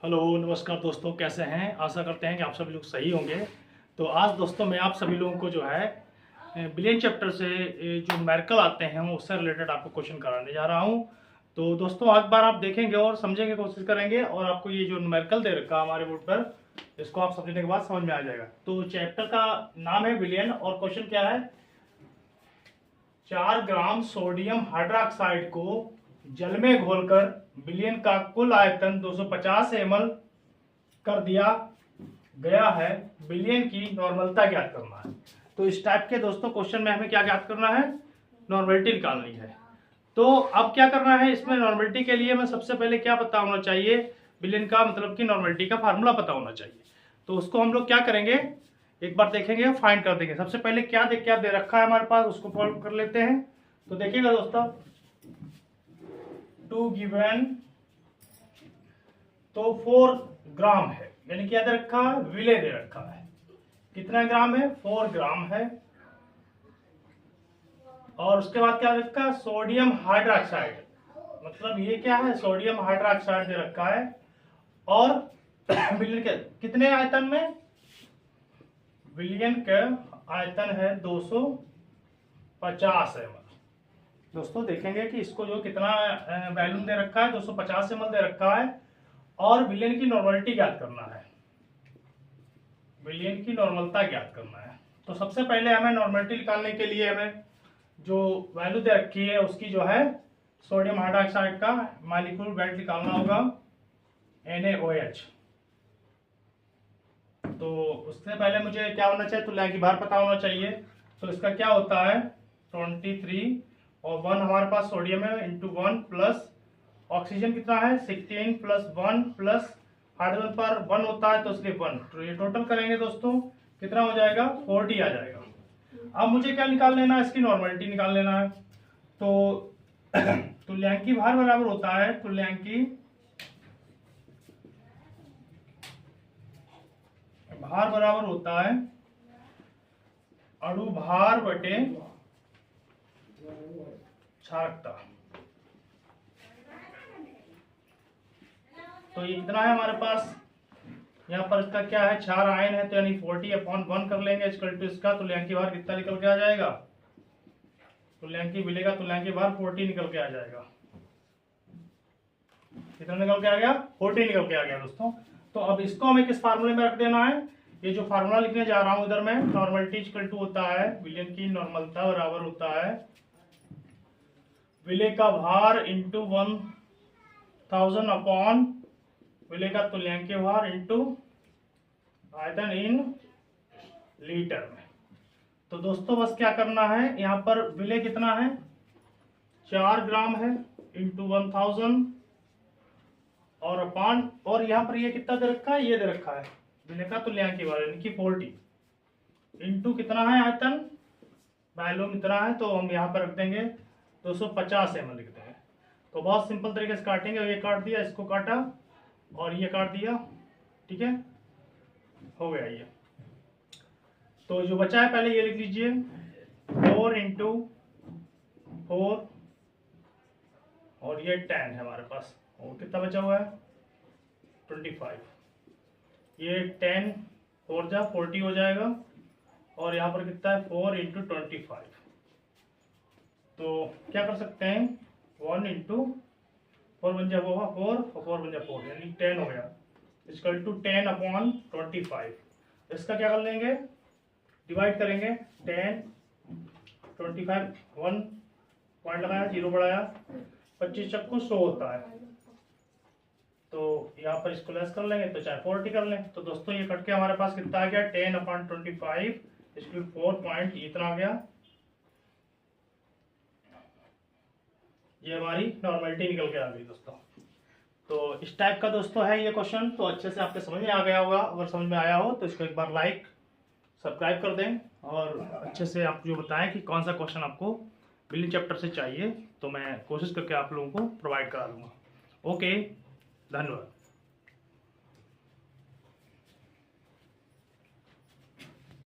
Hello नमस्कार दोस्तों, कैसे हैं। आशा करते हैं कि आप सभी लोग सही होंगे। तो आज दोस्तों मैं आप सभी लोगों को जो है बिलियन चैप्टर से जो न्यूमेरिकल आते हैं उससे रिलेटेड आपको क्वेश्चन कराने जा रहा हूं। तो दोस्तों एक बार आप देखेंगे और समझेंगे, कोशिश करेंगे और आपको ये जो न्यूमेरिकल दे रखा है हमारे बोर्ड पर, इसको आप समझने के बाद समझ में आ जाएगा। तो चैप्टर का नाम है बिलियन और क्वेश्चन क्या है। 4 ग्राम सोडियम हाइड्रोक्साइड को जल में घोलकर बिलियन का कुल आयतन 250 ml कर दिया गया है, बिलियन की नॉर्मलता ज्ञात करना है। तो इस टाइप के दोस्तों क्वेश्चन में हमें क्या ज्ञात करना है, नॉर्मलिटी निकालनी है। तो अब क्या करना है, इसमें नॉर्मलिटी के लिए मैं सबसे पहले क्या पता होना चाहिए, बिलियन का मतलब कि नॉर्मलिटी का फार्मूला पता होना चाहिए। तो उसको हम लोग क्या करेंगे, एक बार देखेंगे, फाइंड कर देंगे। सबसे पहले क्या दे रखा है हमारे पास, उसको फॉलो कर लेते हैं। तो देखिएगा दोस्तों, 2 गिवन तो 4 ग्राम है, यानी क्या दे रखा है, विले दे रखा है। कितना ग्राम है, 4 ग्राम है। और उसके बाद क्या रखा है, सोडियम हाइड्रोक्साइड, मतलब ये क्या है, सोडियम हाइड्रोक्साइड दे रखा है। और बिलियन के कितने आयतन में, बिलियन का आयतन है 250 ml। दोस्तों देखेंगे कि इसको जो कितना वैल्यूम दे रखा है, 250 ml दे रखा है। और बिलियन की नॉर्मलिटी ज्ञात करना है, बिलियन की नॉर्मलता ज्ञात करना है। तो सबसे पहले हमें नॉर्मलिटी निकालने के लिए हमें जो वैल्यू दे रखी है उसकी जो है सोडियम हाइड्रोक्साइड का मॉलिक्यूलर वेट निकालना होगा, NaOH। तो उससे पहले मुझे क्या होना चाहिए, तुल्यांकी भार पता होना चाहिए। तो इसका क्या होता है, 23 और 1 हमारे पास सोडियम है, इंटू 1 प्लस ऑक्सीजन कितना है 16 प्लस 1 प्लस हाइड्रोजन पर 1 होता है तो इसलिए 1। तो ये टोटल करेंगे दोस्तों कितना हो जाएगा, 40 आ जाएगा। अब मुझे क्या निकाल लेना है, इसकी नॉर्मलिटी निकाल लेना है। तो तुल्यांकी भार बराबर होता है, तुल्यांकी भार बराबर होता है अणु भार बटे क्षारकता। तो ये कितना है हमारे पास, यहाँ पर इसका क्या है, 4 आयन है, तो यानी 40/1 कर लेंगे इक्वल टू इसका तुल्यांकी भार कितना निकल के आ जाएगा, तुल्यांकी मिलेगा, तुल्यांकी भार 40 निकल के आ जाएगा। कितना निकल के आ गया, 40 निकल के आ गया दोस्तों। तो अब इसको हमें किस फार्मूले में रख देना है, ये जो फार्मूला लिखने जा रहा हूं इधर में, नॉर्मलिटी इक्वल टू होता है बिलियन की नॉर्मलता बराबर होता है विले का भार इंटू 1000 अपॉन विले का तुल्यांकी भार इंटू आयतन इन लीटर में। तो दोस्तों बस क्या करना है, यहाँ पर विले कितना है, 4 ग्राम है, इंटू 1000 और अपॉन, और यहाँ पर ये कितना दे रखा है, ये दे रखा है विले का तुल्यांकी भार यानी कि 40 इंटू कितना है आयतन, वैल्यूम इतना है, तो हम यहाँ पर रख देंगे 250 ml लिख देंगे। तो बहुत सिंपल तरीके से काटेंगे, ये काट दिया, इसको काटा और ये काट दिया, ठीक है, हो गया ये। तो जो बचा है पहले ये लिख लीजिए, 4 इंटू 4 और ये 10 है हमारे पास, और कितना बचा हुआ है 25। ये 10 4 जा 40 हो जाएगा, और यहाँ पर कितना है 4 इंटू 25। तो क्या कर सकते हैं, 1 इंटू 4 बन जाए 4 और 4 बन जाए 4, यानी 10 हो गया, इक्वल टू 10/25। इसका क्या कर लेंगे, डिवाइड करेंगे, 10 25 1 पॉइंट लगाया, 0 बढ़ाया, 25 चक्कू 100 होता है। तो यहाँ पर इसको लेस कर लेंगे, तो चाहे 40 कर लें। तो दोस्तों ये कट के हमारे पास कितना आ गया, 10/25 इसकी 4 पॉइंट इतना आ गया। ये हमारी नॉर्मलिटी निकल के आ गई दोस्तों। तो इस टाइप का दोस्तों है ये क्वेश्चन। तो अच्छे से आपके समझ में आ गया होगा, अगर समझ में आया हो तो इसको एक बार लाइक सब्सक्राइब कर दें, और अच्छे से आप जो बताएं कि कौन सा क्वेश्चन आपको बिलियन चैप्टर से चाहिए, तो मैं कोशिश करके आप लोगों को प्रोवाइड करा दूंगा। ओके, धन्यवाद।